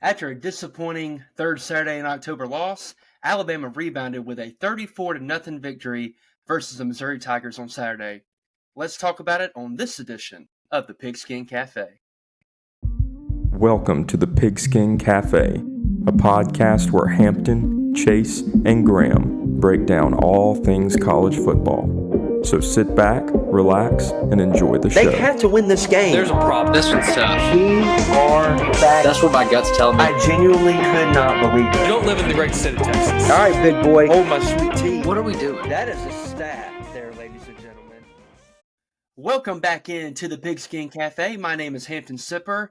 After a disappointing third Saturday in October loss, Alabama rebounded with a 34-0 victory versus the Missouri Tigers on Saturday. Let's talk about it on this edition of the Pigskin Cafe. Welcome to the Pigskin Cafe, a podcast where Hampton, Chase, and Graham break down all things college football. So sit back, relax, and enjoy the show. They have to win this game. There's a problem. This one's tough. We are back. That's what my gut's telling me. I genuinely could not believe it. You don't live in the great state of Texas. All right, big boy. Hold my sweet tea. What are we doing? That is a stat there, ladies and gentlemen. Welcome back into the Pigskin Cafe. My name is Hampton Sipper,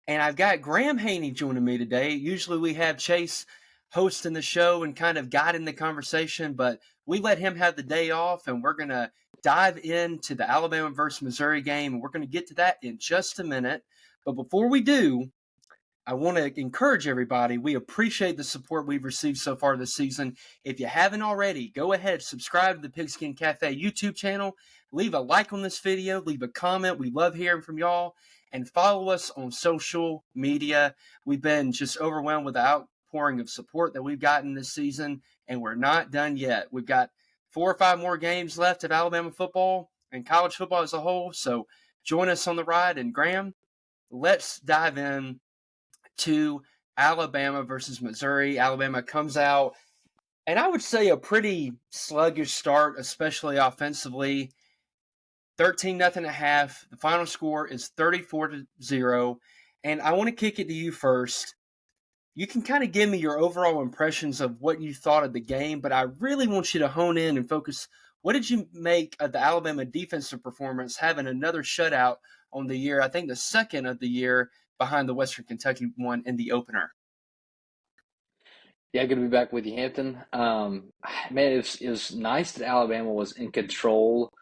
and I've got Graham Haney joining me today. Usually we have Chase hosting the show and kind of guiding the conversation, but we let him have the day off, and we're going to dive into the Alabama versus Missouri game, and we're going to get to that in just a minute. But before we do, I want to encourage everybody. We appreciate the support we've received so far this season. If you haven't already, go ahead, subscribe to the Pigskin Cafe YouTube channel, leave a like on this video, leave a comment. We love hearing from y'all, and follow us on social media. We've been just overwhelmed with the outpouring of support that we've gotten this season, and we're not done yet. We've got 4 or 5 more games left of Alabama football and college football as a whole. So join us on the ride. And Graham, let's dive in to Alabama versus Missouri. Alabama comes out, and I would say a pretty sluggish start, especially offensively. 13-0 at half. The final score is 34-0. And I want to kick it to you first. You can kind of give me your overall impressions of what you thought of the game, but I really want you to hone in and focus. What did you make of the Alabama defensive performance, having another shutout on the year, I think the second of the year behind the Western Kentucky one in the opener? Yeah, good to be back with you, Hampton. Man, it was nice that Alabama was in control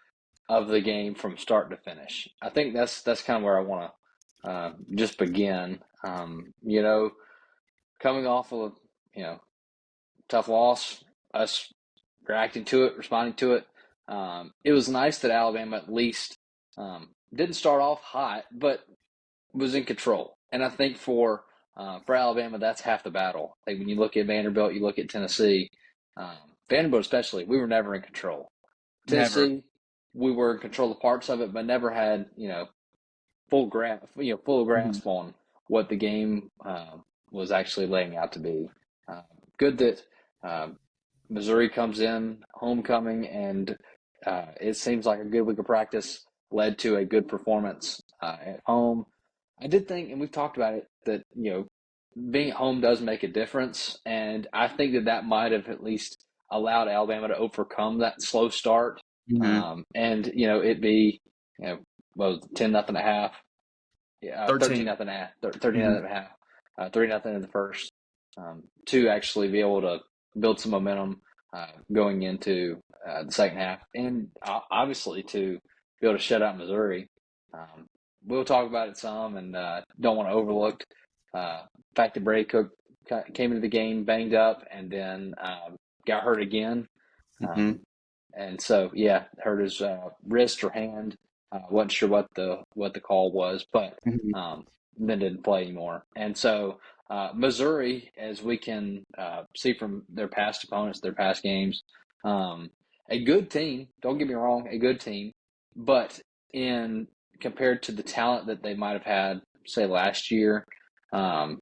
of the game from start to finish. I think that's kind of where I want to just begin. Coming off of tough loss, us reacting to it, responding to it. It was nice that Alabama at least didn't start off hot, but was in control. And I think for Alabama, that's half the battle. Like when you look at Vanderbilt, you look at Tennessee, Vanderbilt especially, we were never in control. Tennessee, we were in control of parts of it, but never had full grasp on what the game was actually laying out to be. Good that Missouri comes in, homecoming, and it seems like a good week of practice led to a good performance at home. I did think, and we've talked about it, that being at home does make a difference, and I think that might have at least allowed Alabama to overcome that slow start, and it be 10-0 at half, 13-0 at half, 13-0 at half. 3-0 in the first, to actually be able to build some momentum going into the second half, and obviously to be able to shut out Missouri. We'll talk about it some, and don't want to overlook the fact that Brady Cook came into the game banged up and then got hurt again. And so, hurt his wrist or hand. Wasn't sure what the call was, but then didn't play anymore. And so Missouri, as we can see from their past opponents, their past games, a good team, don't get me wrong, a good team, but compared to the talent that they might have had, say, last year, they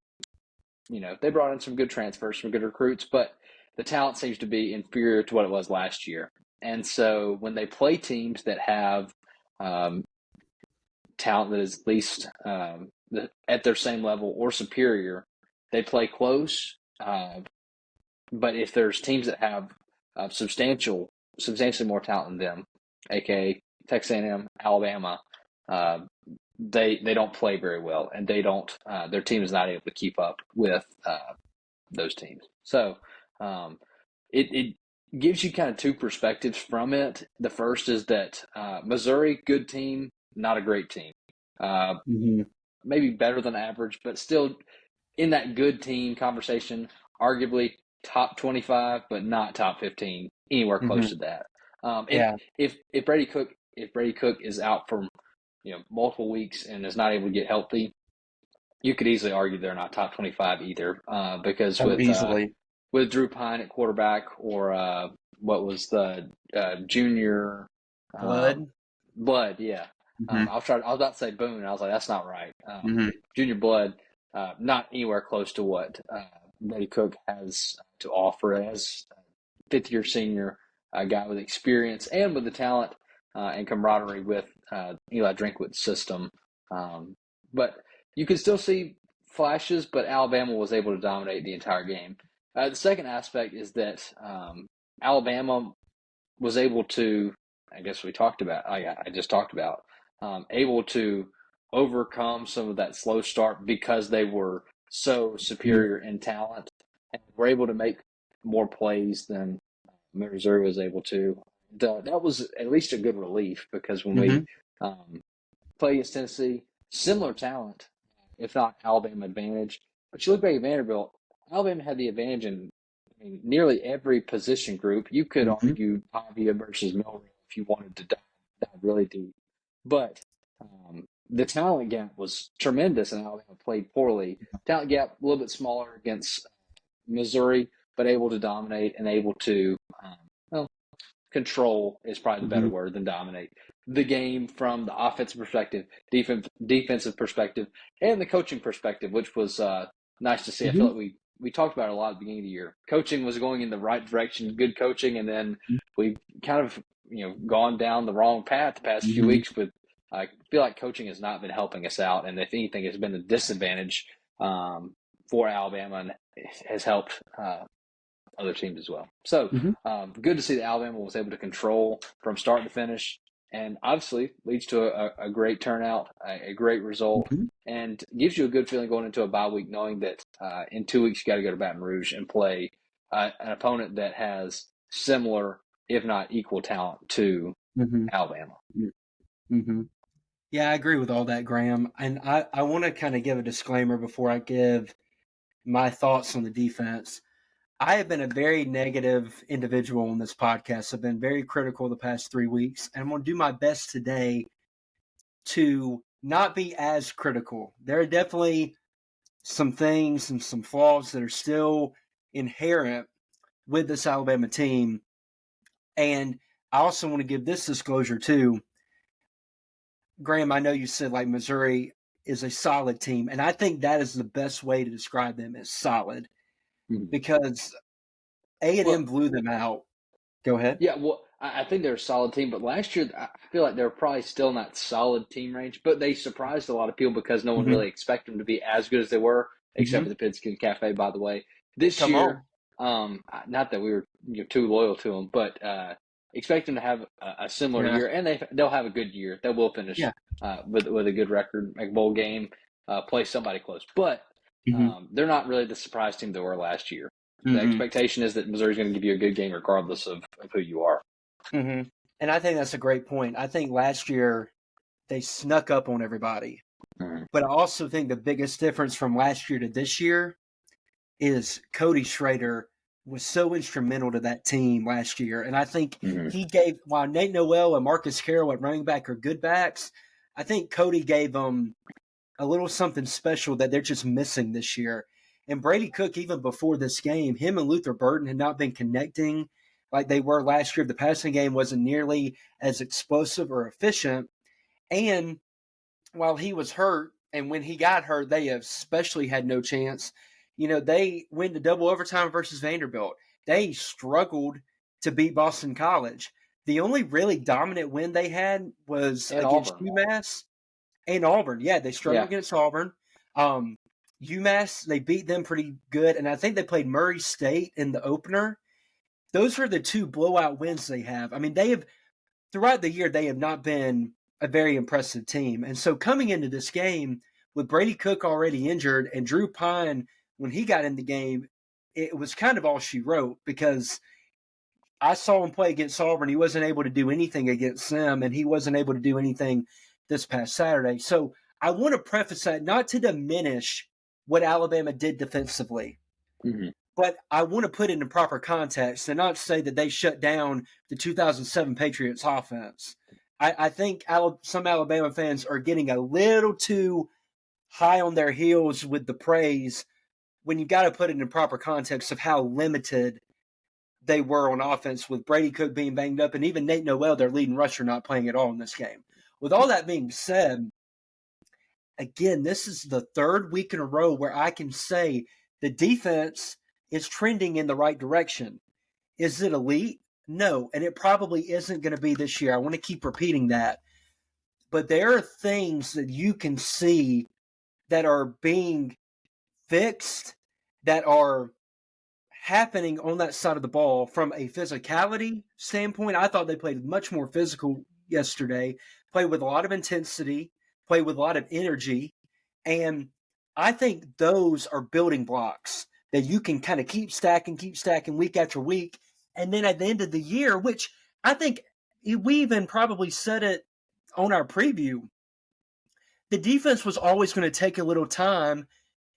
brought in some good transfers, some good recruits, but the talent seems to be inferior to what it was last year. And so when they play teams that have talent that is at least at their same level or superior, they play close. But if there's teams that have substantially more talent than them, aka Texas A&M, Alabama, they don't play very well, and they don't. Their team is not able to keep up with those teams. So it gives you kind of two perspectives from it. The first is that Missouri, good team, not a great team. Maybe better than average, but still in that good team conversation, arguably top 25, but not top 15, anywhere close to that. If Brady Cook is out for multiple weeks and is not able to get healthy, you could easily argue they're not top 25 either, because Oh, easily. with Drew Pine at quarterback, or what was the junior Blood. Blood, yeah. Mm-hmm. I was about to say Boone, and I was like, that's not right. Mm-hmm. Junior Blood, not anywhere close to what Brady Cook has to offer as a fifth-year senior, a guy with experience and with the talent and camaraderie with Eli Drinkwitz's system. But you can still see flashes, but Alabama was able to dominate the entire game. The second aspect is that Alabama was able to, I guess we talked about, I just talked about, able to overcome some of that slow start because they were so superior in talent and were able to make more plays than Missouri was able to. That was at least a good relief, because when Mm-hmm. we play against Tennessee, similar talent, if not Alabama advantage. But you look back at Vanderbilt, Alabama had the advantage in, I mean, nearly every position group. You could Mm-hmm. argue Pavia versus Milroe if you wanted to dive really deep. But the talent gap was tremendous, and Alabama played poorly. Talent gap a little bit smaller against Missouri, but able to dominate and able to, well, control is probably the better Mm-hmm. word than dominate the game from the offensive perspective, defensive perspective, and the coaching perspective, which was nice to see. I feel like we talked about it a lot at the beginning of the year. Coaching was going in the right direction, good coaching, and then we've kind of gone down the wrong path the past few Mm-hmm. weeks. With I feel like coaching has not been helping us out, and if anything, has been a disadvantage for Alabama, and has helped other teams as well. So Mm-hmm. good to see that Alabama was able to control from start to finish, and obviously leads to a great turnout, a great result, Mm-hmm. and gives you a good feeling going into a bye week, knowing that in 2 weeks you got to go to Baton Rouge and play an opponent that has similar, if not equal, talent to Mm-hmm. Alabama. Mm-hmm. Yeah, I agree with all that, Graham. And I want to kind of give a disclaimer before I give my thoughts on the defense. I have been a very negative individual on this podcast. I've been very critical the past 3 weeks, and I'm going to do my best today to not be as critical. There are definitely some things and some flaws that are still inherent with this Alabama team. And I also want to give this disclosure too. Graham, I know you said like Missouri is a solid team, and I think that is the best way to describe them as solid, because A&M Well, blew them out. Go ahead. yeah, well, I think they're a solid team, but last year I feel like they're probably still in that solid team range. But they surprised a lot of people because no one Mm-hmm. really expected them to be as good as they were, except Mm-hmm. for the Pigskin Cafe, by the way. This Come year, on. not that we were too loyal to them, but expect them to have a similar Yeah. year, and they'll have a good year. They will finish Yeah. with a good record, make a bowl game, play somebody close. But Mm-hmm. they're not really the surprise team they were last year. The Mm-hmm. expectation is that Missouri's going to give you a good game regardless of who you are. Mm-hmm. And I think that's a great point. I think last year they snuck up on everybody. Mm-hmm. But I also think the biggest difference from last year to this year is Cody Schrader was so instrumental to that team last year. And I think he gave, while Nate Noel and Marcus Carroll at running back are good backs, I think Cody gave them a little something special that they're just missing this year. And Brady Cook, even before this game, him and Luther Burden had not been connecting like they were last year. The passing game wasn't nearly as explosive or efficient. And while he was hurt, and when he got hurt, they especially had no chance. They went to double overtime versus Vanderbilt. They struggled to beat Boston College. The only really dominant win they had was And against Auburn. UMass and Auburn. Yeah, they struggled Yeah. against Auburn. UMass, they beat them pretty good, and I think they played Murray State in the opener. Those were the two blowout wins they have. I mean, they have throughout the year they have not been a very impressive team. And so coming into this game with Brady Cook already injured and Drew Pine, when he got in the game, it was kind of all she wrote, because I saw him play against Auburn. He wasn't able to do anything against them, and he wasn't able to do anything this past Saturday. So I want to preface that not to diminish what Alabama did defensively, but I want to put it in proper context and not say that they shut down the 2007 Patriots offense. I think some Alabama fans are getting a little too high on their heels with the praise when you got to put it in proper context of how limited they were on offense with Brady Cook being banged up and even Nate Noel, their leading rusher, not playing at all in this game. With all that being said, again, this is the third week in a row where I can say the defense is trending in the right direction. Is it elite? No, and it probably isn't going to be this year. I want to keep repeating that. But there are things that you can see that are being fixed, that are happening on that side of the ball from a physicality standpoint. I thought they played much more physical yesterday, played with a lot of intensity, played with a lot of energy. And I think those are building blocks that you can kind of keep stacking week after week. And then at the end of the year, which I think we even probably said it on our preview, the defense was always going to take a little time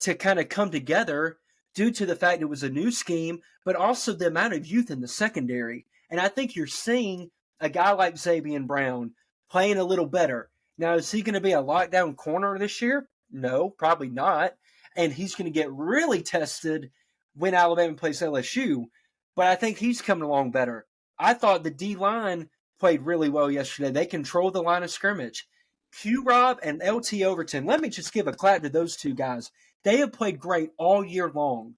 to kind of come together due to the fact it was a new scheme, but also the amount of youth in the secondary. And I think you're seeing a guy like Xavier Brown playing a little better. Now, is he going to be a lockdown corner this year? No, probably not. And he's going to get really tested when Alabama plays LSU. But I think he's coming along better. I thought the D-line played really well yesterday. They controlled the line of scrimmage. Q-Rob and LT Overton, let me just give a clap to those two guys. They have played great all year long.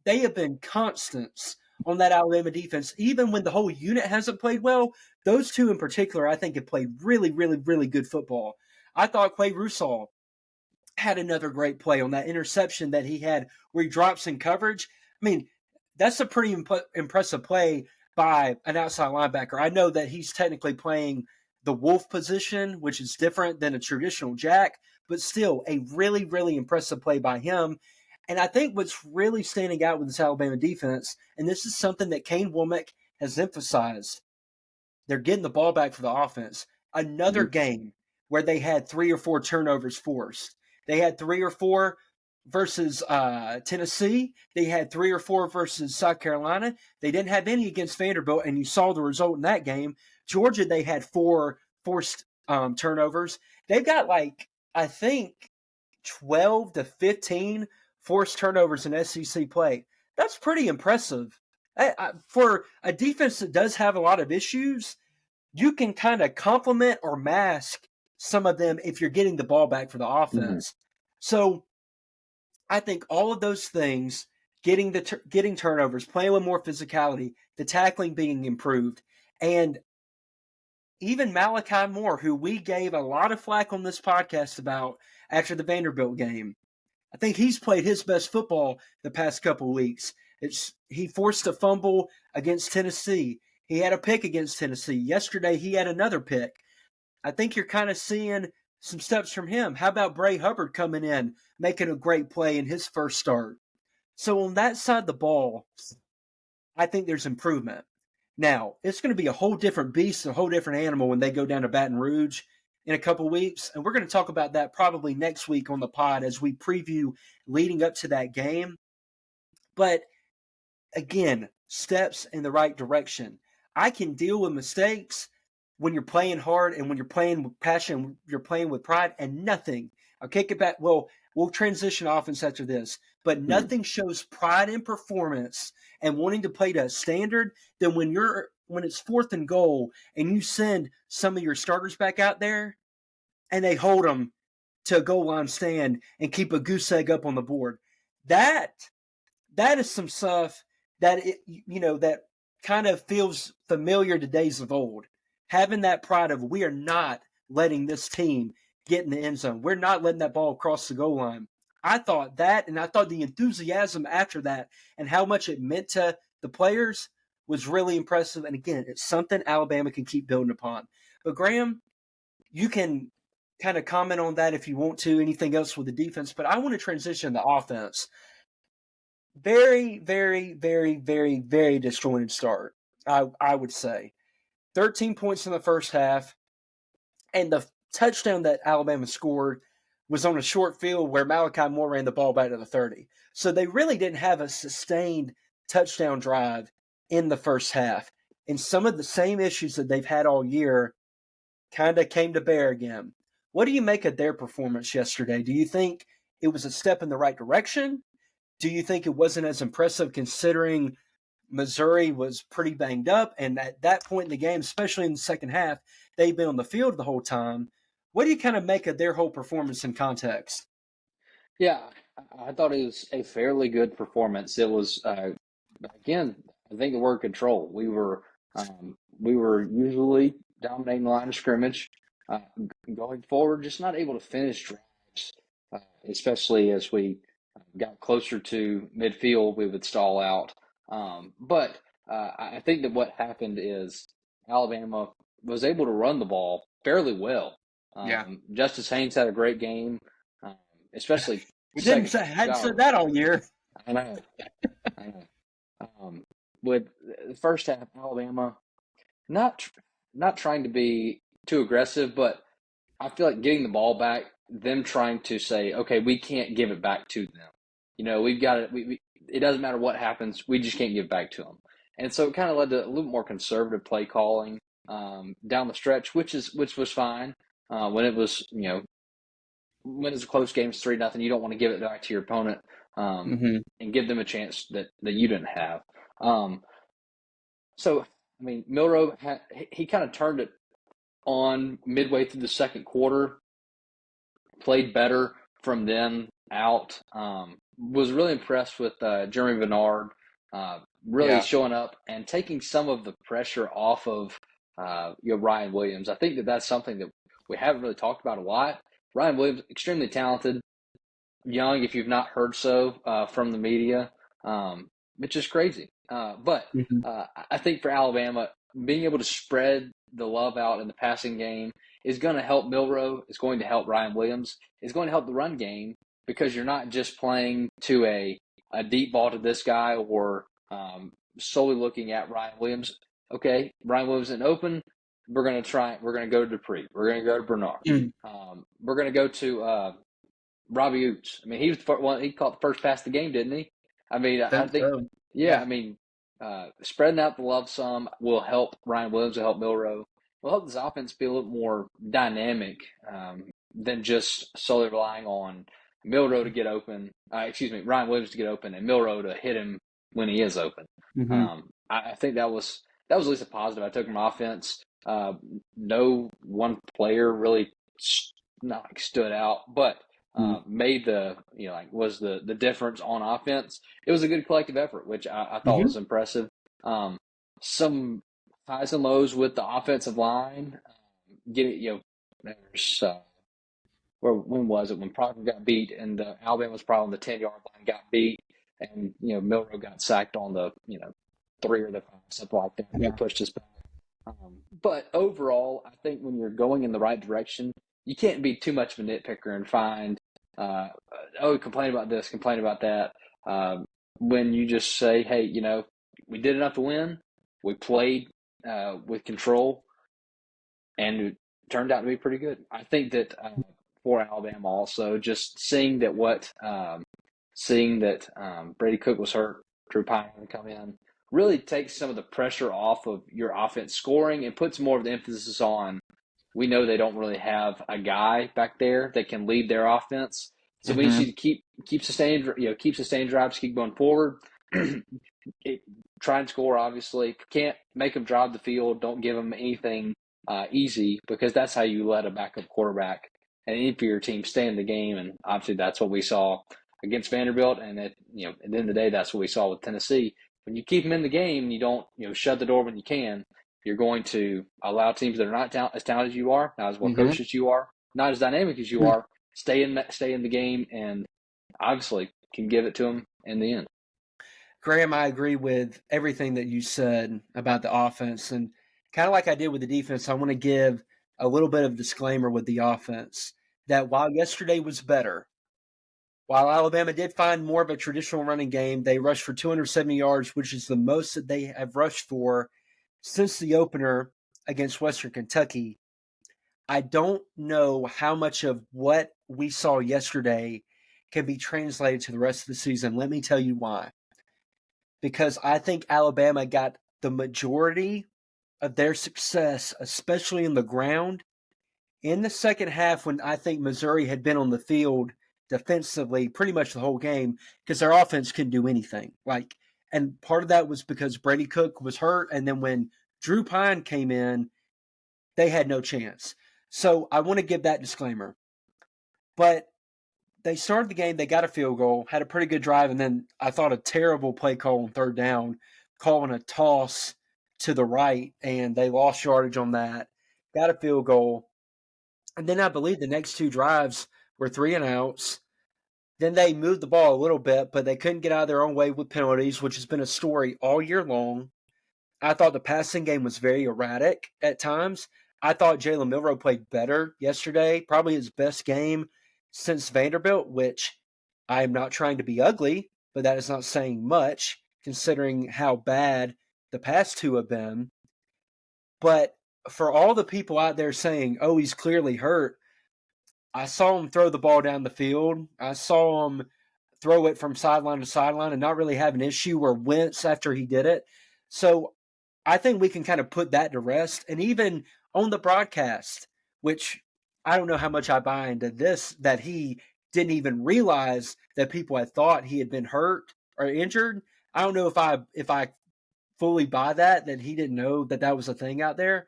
They have been constants on that Alabama defense. Even when the whole unit hasn't played well, those two in particular, I think, have played really, really, really good football. I thought Quay Russaw had another great play on that interception that he had where he drops in coverage. I mean, that's a pretty impressive play by an outside linebacker. I know that he's technically playing the wolf position, which is different than a traditional jack, but still a really, really impressive play by him. And I think what's really standing out with this Alabama defense, and this is something that Kane Wommack has emphasized, they're getting the ball back for the offense. Another game where they had 3 or 4 turnovers forced. They had 3 or 4 versus Tennessee. They had 3 or 4 versus South Carolina. They didn't have any against Vanderbilt, and you saw the result in that game. Georgia, they had 4 forced turnovers. They've got I think 12 to 15 forced turnovers in SEC play. That's pretty impressive. For a defense that does have a lot of issues, you can kind of complement or mask some of them if you're getting the ball back for the offense. So I think all of those things, getting turnovers, playing with more physicality, the tackling being improved, and even Malachi Moore, who we gave a lot of flack on this podcast about after the Vanderbilt game, I think he's played his best football the past couple of weeks. He forced a fumble against Tennessee. He had a pick against Tennessee. Yesterday, he had another pick. I think you're kind of seeing some steps from him. How about Bray Hubbard coming in, making a great play in his first start? So on that side of the ball, I think there's improvement. Now, it's going to be a whole different beast, a whole different animal when they go down to Baton Rouge in a couple weeks. And we're going to talk about that probably next week on the pod as we preview leading up to that game. But again, steps in the right direction. I can deal with mistakes when you're playing hard and when you're playing with passion, you're playing with pride, and nothing. I'll kick it back. Well, we'll transition offense after this, but nothing shows pride in performance and wanting to play to a standard than when it's 4th and goal and you send some of your starters back out there and they hold them to a goal line stand and keep a goose egg up on the board. That is some stuff that that kind of feels familiar to days of old. Having that pride of we are not letting this team get in the end zone. We're not letting that ball cross the goal line. I thought that, and I thought the enthusiasm after that and how much it meant to the players was really impressive. And again, it's something Alabama can keep building upon. But Graham, you can kind of comment on that if you want to, anything else with the defense, but I want to transition to offense. Very, very, very, very, very disjointed start, I would say. 13 points in the first half, and the touchdown that Alabama scored was on a short field where Malachi Moore ran the ball back to the 30. So they really didn't have a sustained touchdown drive in the first half. And some of the same issues that they've had all year kind of came to bear again. What do you make of their performance yesterday? Do you think it was a step in the right direction? Do you think it wasn't as impressive considering Missouri was pretty banged up, and at that point in the game, especially in the second half, they've been on the field the whole time? What do you kind of make of their whole performance in context? Yeah, I thought it was a fairly good performance. It was again, I think the word control. We were usually dominating the line of scrimmage. Going forward, just not able to finish drives, especially as we got closer to midfield, we would stall out. But I think that what happened is Alabama was able to run the ball fairly well. Yeah. Justice Haynes had a great game, especially We second hadn't half. said that all year. I know. I know. With the first half, Alabama not trying to be too aggressive, but I feel like getting the ball back, them trying to say, okay, we can't give it back to them. You know, we've got it. It doesn't matter what happens, we just can't give it back to them. And so it kind of led to a little more conservative play calling down the stretch, which was fine when it was when it's a close game, it's 3-0. You don't want to give it back to your opponent and give them a chance that you didn't have. So, I mean, Milroe, he kind of turned it on midway through the second quarter, played better from then out. Was really impressed with Jeremy Bernard really showing up and taking some of the pressure off of Ryan Williams. I think that that's something that we haven't really talked about a lot. Ryan Williams, extremely talented, young, if you've not heard so from the media, which is crazy. But I think for Alabama, being able to spread the love out in the passing game is going to help Milroe. It's going to help Ryan Williams. It's going to help the run game because you're not just playing to a deep ball to this guy or solely looking at Ryan Williams. Okay, Ryan Williams isn't open. We're going to go to Dupree. We're going to go to Bernard. We're going to go to Robbie Oots. I mean, he caught the first pass of the game, didn't he? I mean, I think so. Yeah, I mean, spreading out the love some will help Ryan Williams, will help Milroe. Will help this offense be a little more dynamic than just solely relying on Milroe to get open. Ryan Williams to get open and Milroe to hit him when he is open. I think that was at least a positive I took from offense. No one player really stood out, but made was the difference on offense. It was a good collective effort, which I thought was impressive. Some highs and lows with the offensive line. There's when was it when Proctor got beat and Alabama was probably on the 10-yard line, got beat, and Milroe got sacked on the 3 or the 5, something like that. He pushed us back. But overall, I think when you're going in the right direction, you can't be too much of a nitpicker and find, complain about this, complain about that. When you just say, hey, we did enough to win. We played with control, and it turned out to be pretty good. I think that for Alabama also, just seeing that Brady Cook was hurt, Drew Pine had to come in, really takes some of the pressure off of your offense scoring and puts more of the emphasis on, we know they don't really have a guy back there that can lead their offense. So we need you to keep sustaining drives, keep going forward. Try and score, obviously. Can't make them drive the field. Don't give them anything easy, because that's how you let a backup quarterback and any of your team stay in the game. And obviously that's what we saw against Vanderbilt. And at the end of the day, that's what we saw with Tennessee. When you keep them in the game and you don't shut the door when you can, you're going to allow teams that are not as talented as you are, not as well coached as you are, not as dynamic as you are, stay in the game, and obviously can give it to them in the end. Graham, I agree with everything that you said about the offense, and kind of like I did with the defense, I want to give a little bit of disclaimer with the offense that while yesterday was better, while Alabama did find more of a traditional running game, they rushed for 270 yards, which is the most that they have rushed for since the opener against Western Kentucky. I don't know how much of what we saw yesterday can be translated to the rest of the season. Let me tell you why. Because I think Alabama got the majority of their success, especially in the ground, in the second half when I think Missouri had been on the field defensively pretty much the whole game because their offense couldn't do anything. And part of that was because Brady Cook was hurt, and then when Drew Pine came in, they had no chance. So I want to give that disclaimer. But they started the game, they got a field goal, had a pretty good drive, and then I thought a terrible play call on third down, calling a toss to the right, and they lost yardage on that, got a field goal. And then I believe the next two drives were 3-and-outs. Then they moved the ball a little bit, but they couldn't get out of their own way with penalties, which has been a story all year long. I thought the passing game was very erratic at times. I thought Jalen Milroe played better yesterday, probably his best game since Vanderbilt, which I am not trying to be ugly, but that is not saying much considering how bad the past two have been. But for all the people out there saying, oh, he's clearly hurt, I saw him throw the ball down the field. I saw him throw it from sideline to sideline and not really have an issue or wince after he did it. So I think we can kind of put that to rest. And even on the broadcast, which I don't know how much I buy into this, that he didn't even realize that people had thought he had been hurt or injured. I don't know if I fully buy that he didn't know that was a thing out there,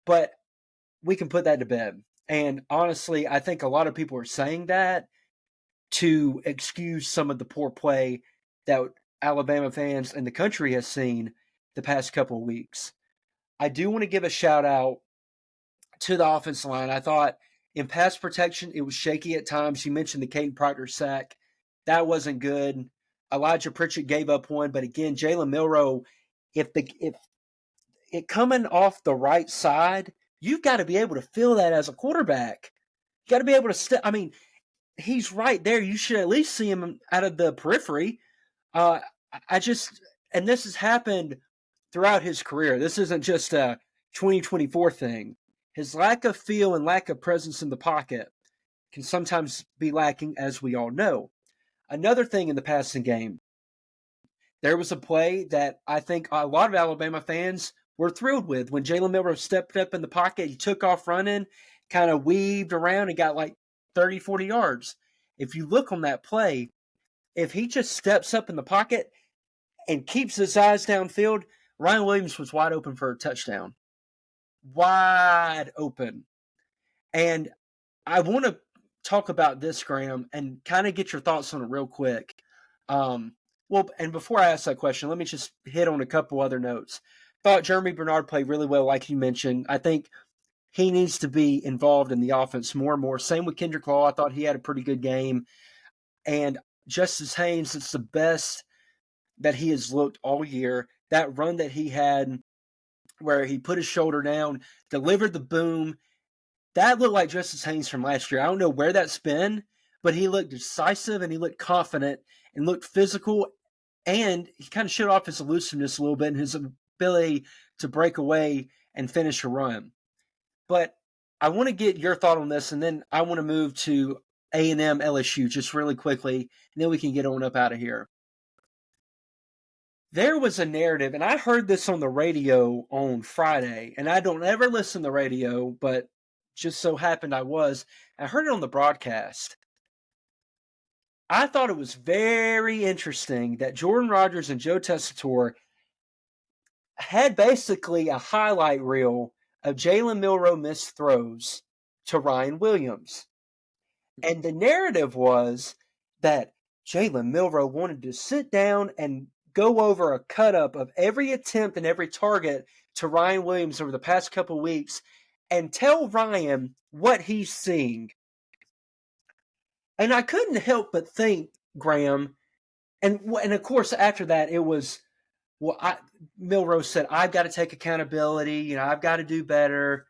but we can put that to bed. And honestly, I think a lot of people are saying that to excuse some of the poor play that Alabama fans and the country has seen the past couple of weeks. I do want to give a shout out to the offensive line. I thought in pass protection, it was shaky at times. You mentioned the Caden Proctor sack. That wasn't good. Elijah Pritchett gave up one, but again, Jalen Milroe, if it coming off the right side, you've got to be able to feel that as a quarterback. You got to be able to step. I mean, he's right there. You should at least see him out of the periphery. And this has happened throughout his career. This isn't just a 2024 thing. His lack of feel and lack of presence in the pocket can sometimes be lacking, as we all know. Another thing in the passing game, there was a play that I think a lot of Alabama fans were thrilled with. When Jalen Milroe stepped up in the pocket, he took off running, kind of weaved around and got like 30, 40 yards. If you look on that play, if he just steps up in the pocket and keeps his eyes downfield, Ryan Williams was wide open for a touchdown. Wide open. And I want to talk about this, Graham, and kind of get your thoughts on it real quick. And before I ask that question, let me just hit on a couple other notes. Thought Jeremy Bernard played really well, like you mentioned. I think he needs to be involved in the offense more and more. Same with Kendrick Law. I thought he had a pretty good game. And Justice Haynes, it's the best that he has looked all year. That run that he had where he put his shoulder down, delivered the boom, that looked like Justice Haynes from last year. I don't know where that's been, but he looked decisive and he looked confident and looked physical, and he kind of showed off his elusiveness a little bit and his ability to break away and finish a run. But I want to get your thought on this, and then I want to move to A&M LSU just really quickly, and then we can get on up out of here. There was a narrative, and I heard this on the radio on Friday, and I don't ever listen to the radio, but just so happened I heard it on the broadcast. I thought it was very interesting that Jordan Rodgers and Joe Tessitore had basically a highlight reel of Jalen Milroe missed throws to Ryan Williams. And the narrative was that Jalen Milroe wanted to sit down and go over a cut-up of every attempt and every target to Ryan Williams over the past couple weeks and tell Ryan what he's seeing. And I couldn't help but think, Graham, and of course after that it was, Milroe said, I've got to take accountability, I've got to do better.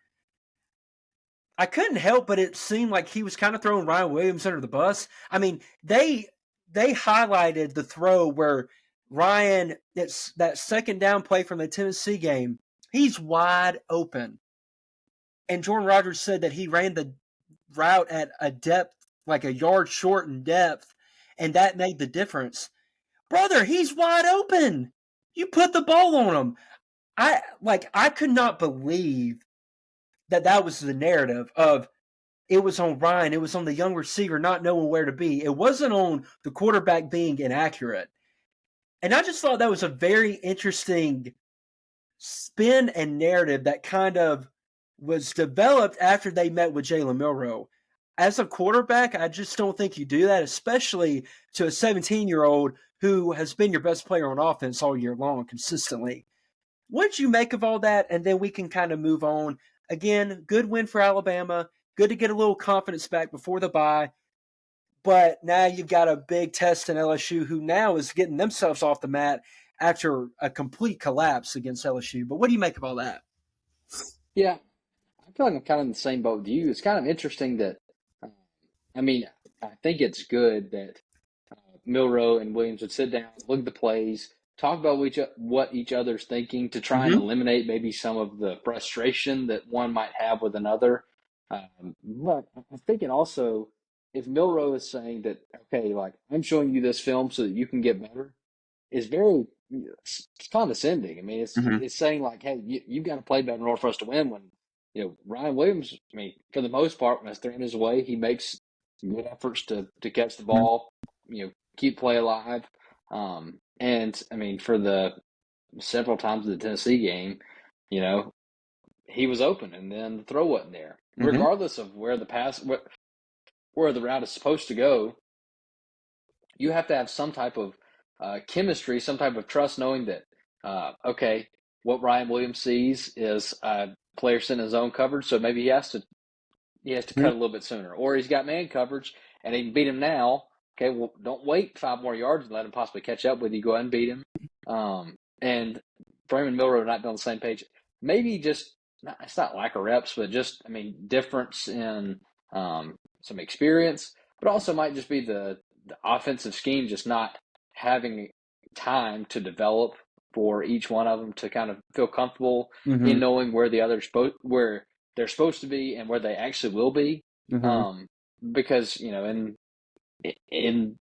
I couldn't help but it seemed like he was kind of throwing Ryan Williams under the bus. I mean, they highlighted the throw where Ryan, it's that second down play from the Tennessee game, he's wide open. And Jordan Rodgers said that he ran the route at a depth, like a yard short in depth, and that made the difference. Brother, he's wide open. You put the ball on him. I could not believe that was the narrative of it was on Ryan. It was on the young receiver not knowing where to be. It wasn't on the quarterback being inaccurate. And I just thought that was a very interesting spin and narrative that kind of was developed after they met with Jalen Milroe. As a quarterback, I just don't think you do that, especially to a 17-year-old who has been your best player on offense all year long consistently. What did you make of all that? And then we can kind of move on. Again, good win for Alabama. Good to get a little confidence back before the bye. But now you've got a big test in LSU, who now is getting themselves off the mat after a complete collapse against LSU. But what do you make of all that? Yeah, I feel like I'm kind of in the same boat with you. It's kind of interesting that, uh, I mean, I think it's good that Milroe and Williams would sit down, look at the plays, talk about what each other's thinking to try and Mm-hmm. eliminate maybe some of the frustration that one might have with another. But I'm thinking also, if Milroe is saying that, okay, like I'm showing you this film so that you can get better, is very it's condescending. I mean, Mm-hmm. it's saying like, hey, you've got to play better in order for us to win. When Ryan Williams, I mean, for the most part, when it's thrown his way, he makes good efforts to catch the ball, keep play alive. And I mean, for the several times in the Tennessee game, you know, he was open, and then the throw wasn't there. Mm-hmm. Regardless of where the route is supposed to go, you have to have some type of chemistry, some type of trust, knowing that okay, what Ryan Williams sees is a player sitting in his own coverage, so maybe he has to cut a little bit sooner, or he's got man coverage and he can beat him now. Okay, well, don't wait 5 more yards and let him possibly catch up with you. Go ahead and beat him. And Freeman Milroe not be on the same page. Maybe just it's not lack of reps, but just I mean difference in some experience, but also might just be the offensive scheme just not having time to develop for each one of them to kind of feel comfortable Mm-hmm. in knowing where the other where they're supposed to be and where they actually will be. Mm-hmm. Um, because in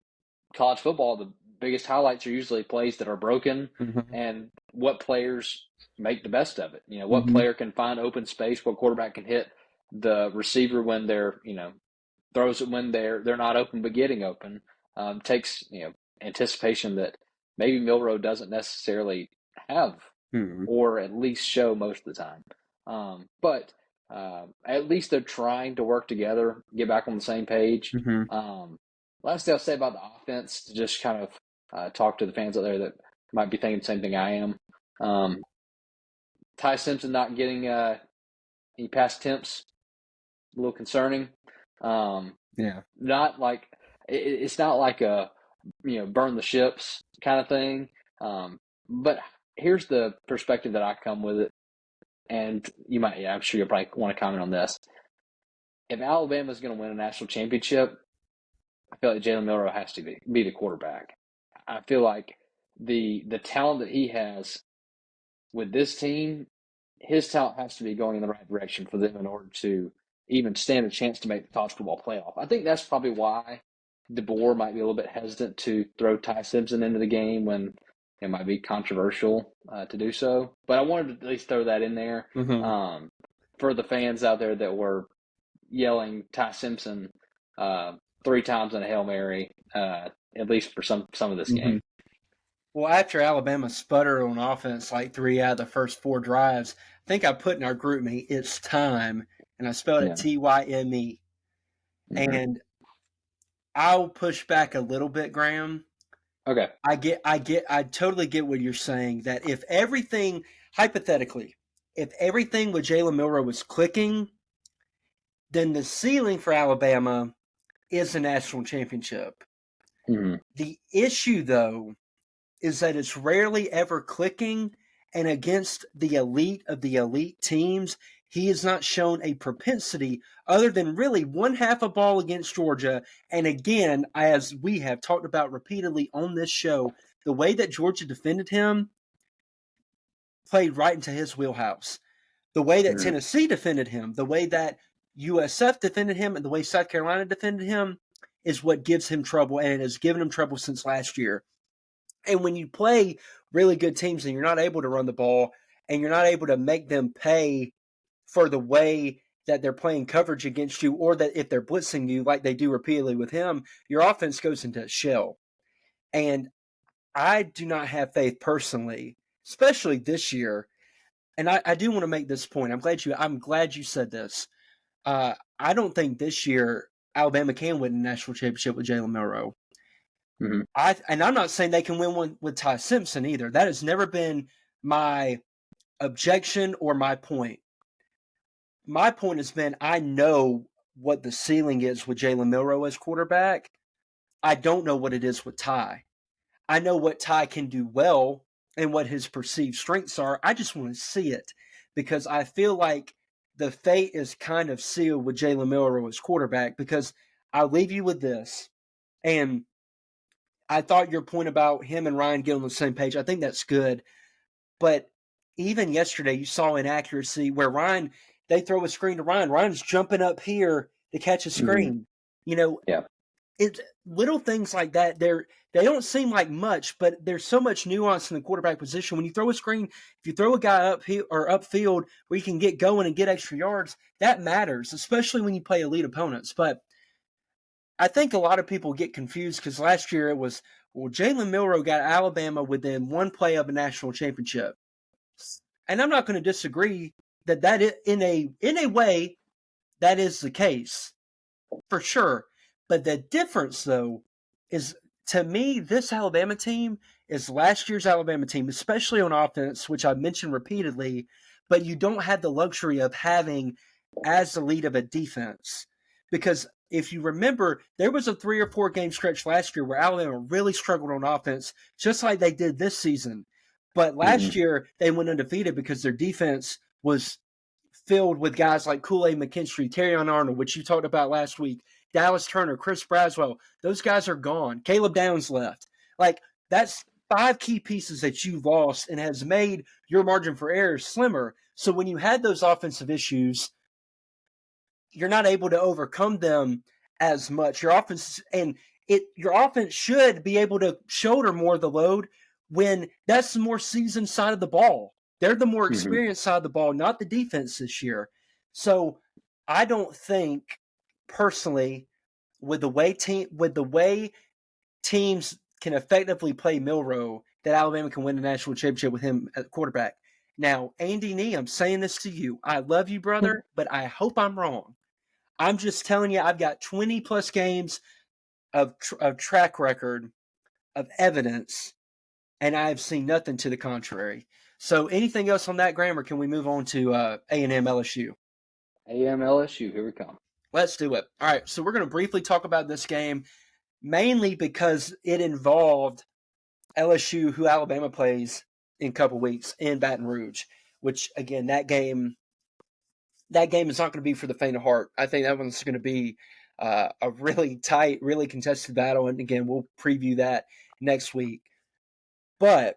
college football, the biggest highlights are usually plays that are broken Mm-hmm. and what players make the best of it. What Mm-hmm. player can find open space, what quarterback can hit the receiver when they're throws it when they're not open but getting open. Takes anticipation that maybe Milroe doesn't necessarily have, Mm-hmm. or at least show most of the time. But at least they're trying to work together, get back on the same page. Mm-hmm. Last thing I'll say about the offense, to just kind of talk to the fans out there that might be thinking the same thing I am. Ty Simpson not getting any pass attempts, a little concerning. Yeah. Not like it's not like a burn the ships kind of thing. But here's the perspective that I come with it, and I'm sure you'll probably want to comment on this. If Alabama is going to win a national championship, I feel like Jalen Milroe has to be the quarterback. I feel like the talent that he has with this team, his talent has to be going in the right direction for them in order to even stand a chance to make the college football playoff. I think that's probably why DeBoer might be a little bit hesitant to throw Ty Simpson into the game when it might be controversial to do so. But I wanted to at least throw that in there Mm-hmm. for the fans out there that were yelling Ty Simpson 3 times in a Hail Mary, at least for some of this Mm-hmm. game. Well, after Alabama sputtered on offense like 3 out of the first 4 drives, I think I put in our group me, it's time, and I spelled it Yeah. Tyme. Mm-hmm. And I'll push back a little bit, Graham. Okay. I totally get what you're saying. That if everything, hypothetically, if everything with Jalen Milroe was clicking, then the ceiling for Alabama is a national championship. Mm-hmm. The issue, though, is that it's rarely ever clicking, and against the elite of the elite teams, he has not shown a propensity other than really one half a ball against Georgia. And again, as we have talked about repeatedly on this show, the way that Georgia defended him played right into his wheelhouse. The way that Mm-hmm. Tennessee defended him, the way that USF defended him, and the way South Carolina defended him is what gives him trouble, and it has given him trouble since last year. And when you play really good teams and you're not able to run the ball and you're not able to make them pay for the way that they're playing coverage against you, or that if they're blitzing you like they do repeatedly with him, your offense goes into a shell. And I do not have faith personally, especially this year. And I do want to make this point. I'm glad you said this. I don't think this year Alabama can win a national championship with Jalen Milroe. Mm-hmm. And I'm not saying they can win one with Ty Simpson either. That has never been my objection or my point. My point has been I know what the ceiling is with Jalen Milroe as quarterback. I don't know what it is with Ty. I know what Ty can do well and what his perceived strengths are. I just want to see it because I feel like the fate is kind of sealed with Jalen Milroe as quarterback, because I'll leave you with this. And I thought your point about him and Ryan getting on the same page, I think that's good. But even yesterday, you saw inaccuracy where they throw a screen to Ryan. Ryan's jumping up here to catch a screen. Mm-hmm. Yeah. It's little things like that. They don't seem like much, but there's so much nuance in the quarterback position. When you throw a screen, if you throw a guy up here or upfield where you can get going and get extra yards, that matters, especially when you play elite opponents. But I think a lot of people get confused because last year it was, well, Jalen Milroe got Alabama within one play of a national championship. And I'm not going to disagree that in a way, that is the case, for sure. But the difference, though, is, to me, this Alabama team is last year's Alabama team, especially on offense, which I've mentioned repeatedly, but you don't have the luxury of having as elite of a defense. Because if you remember, there was a 3 or 4 game stretch last year where Alabama really struggled on offense, just like they did this season. But last year, they went undefeated because their defense was filled with guys like Kool-Aid McKinstry, Terrion Arnold, which you talked about last week, Dallas Turner, Chris Braswell. Those guys are gone. Caleb Downs left. Like, that's 5 key pieces that you lost and has made your margin for error slimmer. So when you had those offensive issues, you're not able to overcome them as much. Your offense should be able to shoulder more of the load when that's the more seasoned side of the ball. They're the more experienced side of the ball, not the defense this year. So I don't think, personally, with the way teams can effectively play Milroe, that Alabama can win the national championship with him at quarterback. Now, Andy Nee, I'm saying this to you. I love you, brother, but I hope I'm wrong. I'm just telling you, I've got 20-plus games of track record, of evidence, and I've seen nothing to the contrary. So anything else on that, Graham, or can we move on to A&M LSU? A&M LSU, here we come. Let's do it. All right, so we're going to briefly talk about this game, mainly because it involved LSU, who Alabama plays in a couple weeks, in Baton Rouge, which, again, that game is not going to be for the faint of heart. I think that one's going to be a really tight, really contested battle, and again, we'll preview that next week. But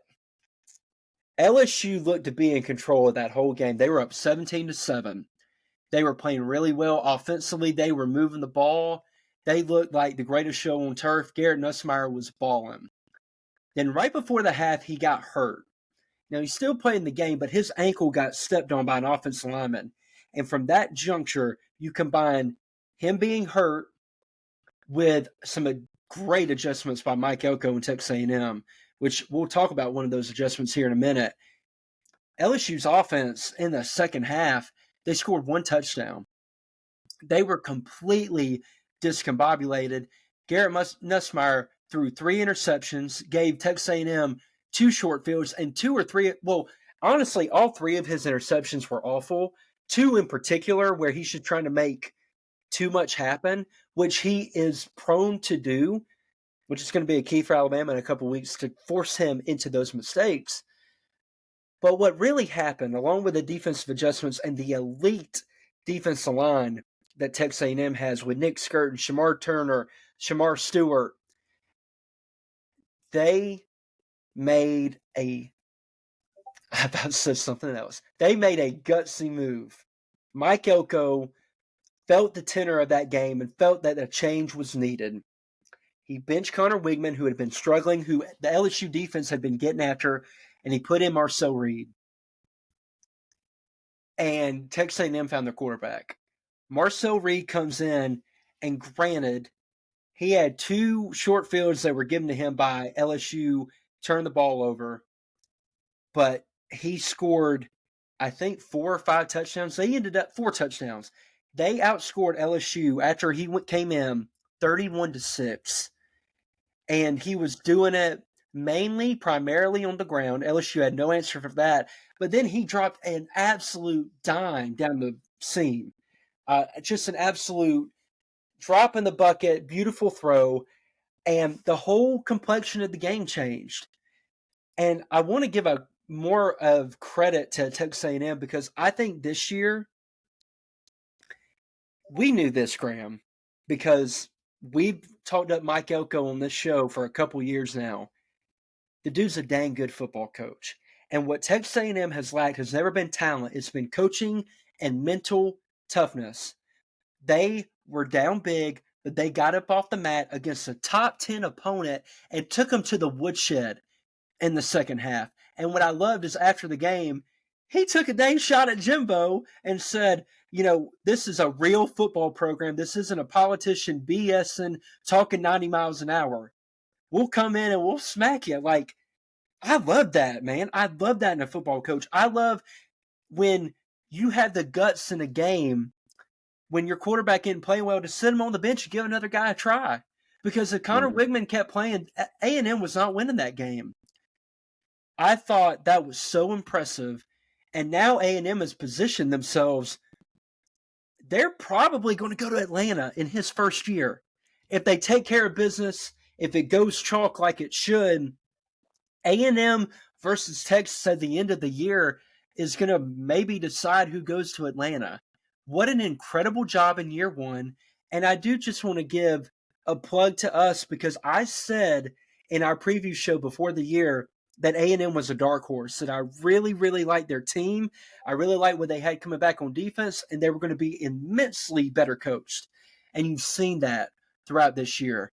LSU looked to be in control of that whole game. They were up 17-7. They were playing really well offensively. They were moving the ball. They looked like the greatest show on turf. Garrett Nussmeier was balling. Then right before the half, he got hurt. Now, he's still playing the game, but his ankle got stepped on by an offensive lineman. And from that juncture, you combine him being hurt with some great adjustments by Mike Elko and Texas A&M, which we'll talk about one of those adjustments here in a minute. LSU's offense in the second half, they scored 1 touchdown. They were completely discombobulated. Garrett Nussmeier threw 3 interceptions, gave Texas A&M 2 short fields, and 2 or 3 – well, honestly, all 3 of his interceptions were awful. 2 in particular where he's just trying to make too much happen, which he is prone to do, which is going to be a key for Alabama in a couple weeks to force him into those mistakes. But what really happened, along with the defensive adjustments and the elite defensive line that Texas A&M has with Nick Skirt and Shamar Turner, Shamar Stewart, they made I about to say something else. They made a gutsy move. Mike Elko felt the tenor of that game and felt that a change was needed. He benched Connor Wigman, who had been struggling, who the LSU defense had been getting after, and he put in Marcel Reed. And Texas A&M found their quarterback. Marcel Reed comes in, and granted, he had 2 short fields that were given to him by LSU, turned the ball over, but he scored, I think, 4 or 5 touchdowns. They ended up 4 touchdowns. They outscored LSU after he came in 31-6, and he was doing it primarily on the ground. LSU had no answer for that, but then he dropped an absolute dime down the seam. Just an absolute drop in the bucket, beautiful throw, and the whole complexion of the game changed. And I want to give a more of credit to Texas A&M because I think this year we knew this, Graham, because we've talked up Mike Elko on this show for a couple years now. The dude's a dang good football coach. And what Texas A&M has lacked has never been talent. It's been coaching and mental toughness. They were down big, but they got up off the mat against a top 10 opponent and took them to the woodshed in the second half. And what I loved is after the game, he took a dang shot at Jimbo and said, this is a real football program. This isn't a politician BSing, talking 90 miles an hour. We'll come in and we'll smack you. Like, I love that, man. I love that in a football coach. I love when you have the guts in a game, when your quarterback isn't playing well, to sit him on the bench and give another guy a try. Because if Connor Wigman kept playing, A&M was not winning that game. I thought that was so impressive. And now A&M has positioned themselves. They're probably going to go to Atlanta in his first year. If they take care of business, if it goes chalk like it should, A&M versus Texas at the end of the year is going to maybe decide who goes to Atlanta. What an incredible job in year one. And I do just want to give a plug to us because I said in our preview show before the year that A&M was a dark horse, that I really, really liked their team. I really liked what they had coming back on defense, and they were going to be immensely better coached. And you've seen that throughout this year.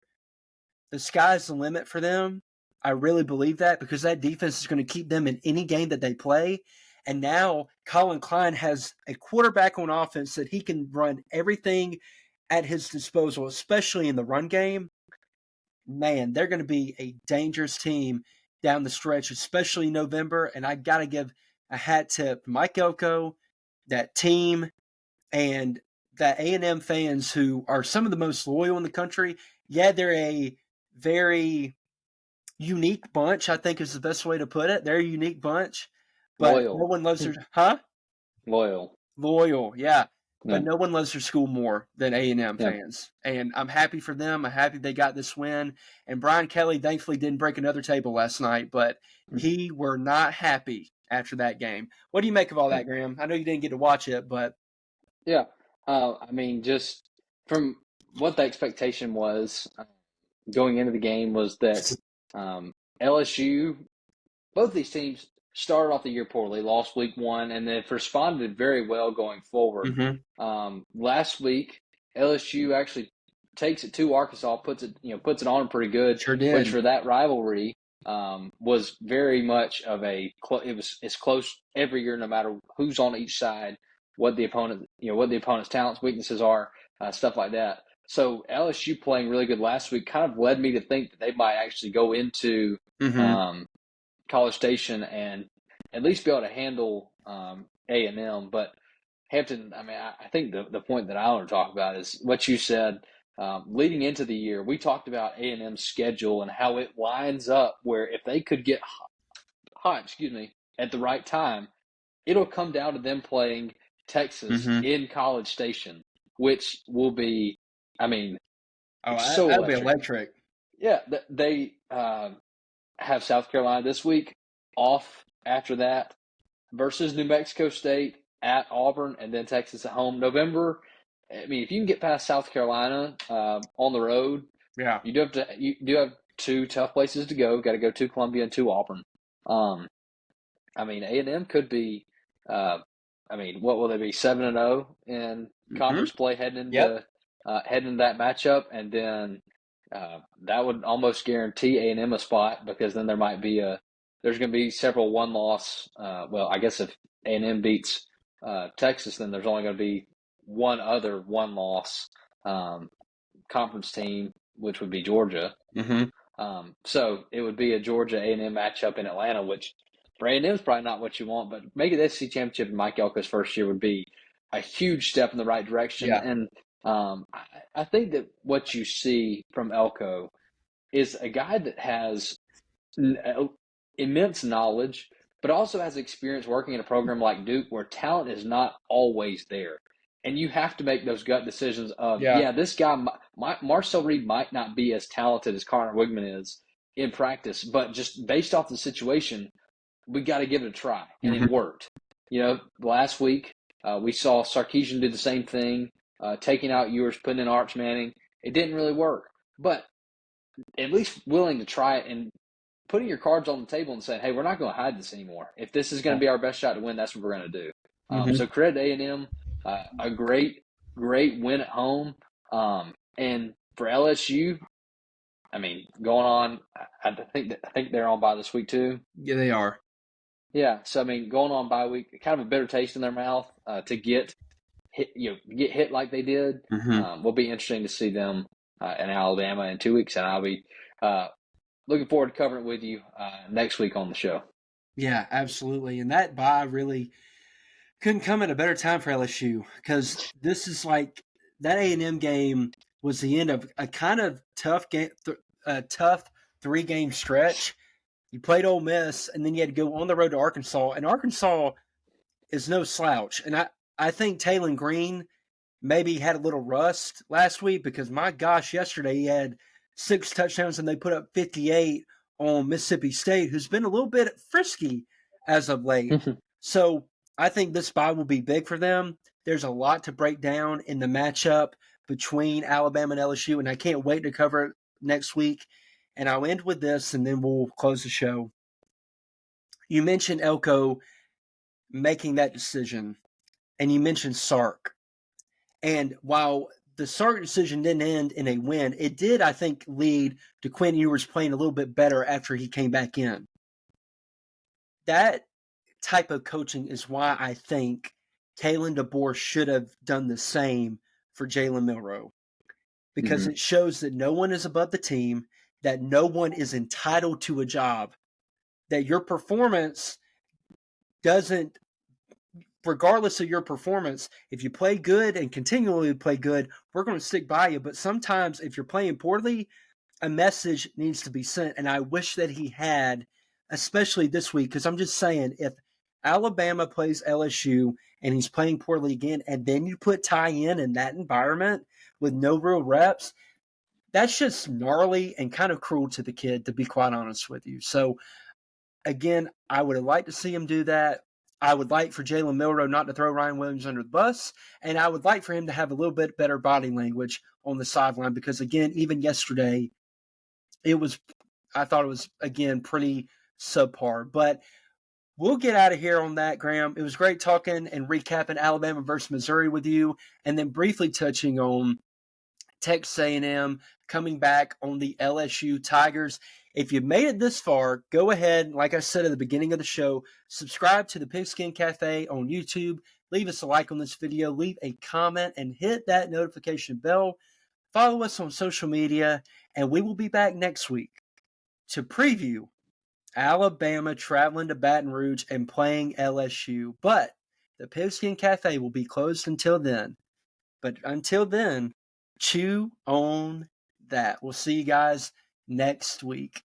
The sky's the limit for them. I really believe that because that defense is going to keep them in any game that they play. And now Colin Klein has a quarterback on offense that he can run everything at his disposal, especially in the run game. Man, they're going to be a dangerous team down the stretch, especially in November. And I got to give a hat tip to Mike Elko, that team, and the A&M fans who are some of the most loyal in the country. Yeah, they're a very unique bunch, I think is the best way to put it. They're a unique bunch, but Loyal. no one loves their Loyal, yeah. But no one loves their school more than A&M fans. And I'm happy for them. I'm happy they got this win. And Brian Kelly thankfully didn't break another table last night, but he were not happy after that game. What do you make of all that, Graham? I know you didn't get to watch it, but yeah. I mean, just from what the expectation was going into the game was that LSU, both these teams started off the year poorly, lost week one, and they've responded very well going forward. Last week, LSU actually takes it to Arkansas, puts it on them pretty good. Sure did. Which for that rivalry was very much of it's close every year, no matter who's on each side, what the opponent's talents, weaknesses are, stuff like that. So LSU playing really good last week kind of led me to think that they might actually go into College Station and at least be able to handle A&M. But Hampton, I mean, I think the point that I want to talk about is what you said. Leading into the year, we talked about A&M's schedule and how it lines up where if they could get hot, at the right time, it'll come down to them playing Texas in College Station, which will be, I mean, so that'll be electric. Yeah, they have South Carolina this week, off after that, versus New Mexico State, at Auburn, and then Texas at home. November, I mean, if you can get past South Carolina on the road, you do have 2 tough places to go. Got to go to Columbia and to Auburn. I mean, A&M could be, what will they be, 7-0 in conference play heading into that matchup, and then that would almost guarantee A&M a spot because then there's going to be several one-loss. Well, I guess if A&M beats Texas, then there's only going to be one other one-loss conference team, which would be Georgia. Mm-hmm. So it would be a Georgia A&M matchup in Atlanta, which for A&M is probably not what you want, but making the SEC championship in Mike Elko's first year would be a huge step in the right direction. Yeah. And I think that what you see from Elko is a guy that has immense knowledge, but also has experience working in a program like Duke where talent is not always there. And you have to make those gut decisions of, this guy, Marcel Reed might not be as talented as Connor Wigman is in practice, but just based off the situation, we got to give it a try. And Mm-hmm. it worked. Last week, we saw Sarkisian do the same thing, taking out Ewers, putting in Arch Manning. It didn't really work. But at least willing to try it and putting your cards on the table and saying, hey, we're not going to hide this anymore. If this is going to be our best shot to win, that's what we're going to do. Mm-hmm. So credit to A&M, a great win at home. And for LSU, I mean, going on, I think they're on bye this week too. Yeah, they are. Yeah, so I mean, going on bye week, kind of a bitter taste in their mouth to get hit like they did. Mm-hmm. Will be interesting to see them in Alabama in 2 weeks, and I'll be looking forward to covering it with you next week on the show. Yeah, absolutely. And that bye really couldn't come at a better time for LSU because this is like that A&M game was the end of a kind of tough game, a tough 3-game stretch. You played Ole Miss, and then you had to go on the road to Arkansas, and Arkansas is no slouch. And I think Taylon Green maybe had a little rust last week because, my gosh, yesterday he had 6 touchdowns and they put up 58 on Mississippi State, who's been a little bit frisky as of late. So I think this bye will be big for them. There's a lot to break down in the matchup between Alabama and LSU, and I can't wait to cover it next week. And I'll end with this, and then we'll close the show. You mentioned Elko making that decision, and you mentioned Sark. And while the Sark decision didn't end in a win, it did, I think, lead to Quinn Ewers playing a little bit better after he came back in. That type of coaching is why I think Kalen DeBoer should have done the same for Jalen Milroe. Because it shows that no one is above the team, that no one is entitled to a job, that your performance doesn't, regardless of your performance, if you play good and continually play good, we're going to stick by you. But sometimes if you're playing poorly, a message needs to be sent. And I wish that he had, especially this week, because I'm just saying, if Alabama plays LSU and he's playing poorly again, and then you put Ty in that environment with no real reps, that's just gnarly and kind of cruel to the kid, to be quite honest with you. So, again, I would have liked to see him do that. I would like for Jalen Milroe not to throw Ryan Williams under the bus, and I would like for him to have a little bit better body language on the sideline because, again, even yesterday, I thought it was, again, pretty subpar. But we'll get out of here on that, Graham. It was great talking and recapping Alabama versus Missouri with you, and then briefly touching on Texas A&M coming back on the LSU Tigers. If you made it this far, go ahead, like I said at the beginning of the show, subscribe to the Pigskin Cafe on YouTube. Leave us a like on this video. Leave a comment and hit that notification bell. Follow us on social media, and we will be back next week to preview Alabama traveling to Baton Rouge and playing LSU. But the Pigskin Cafe will be closed until then. But until then, chew on that. We'll see you guys next week.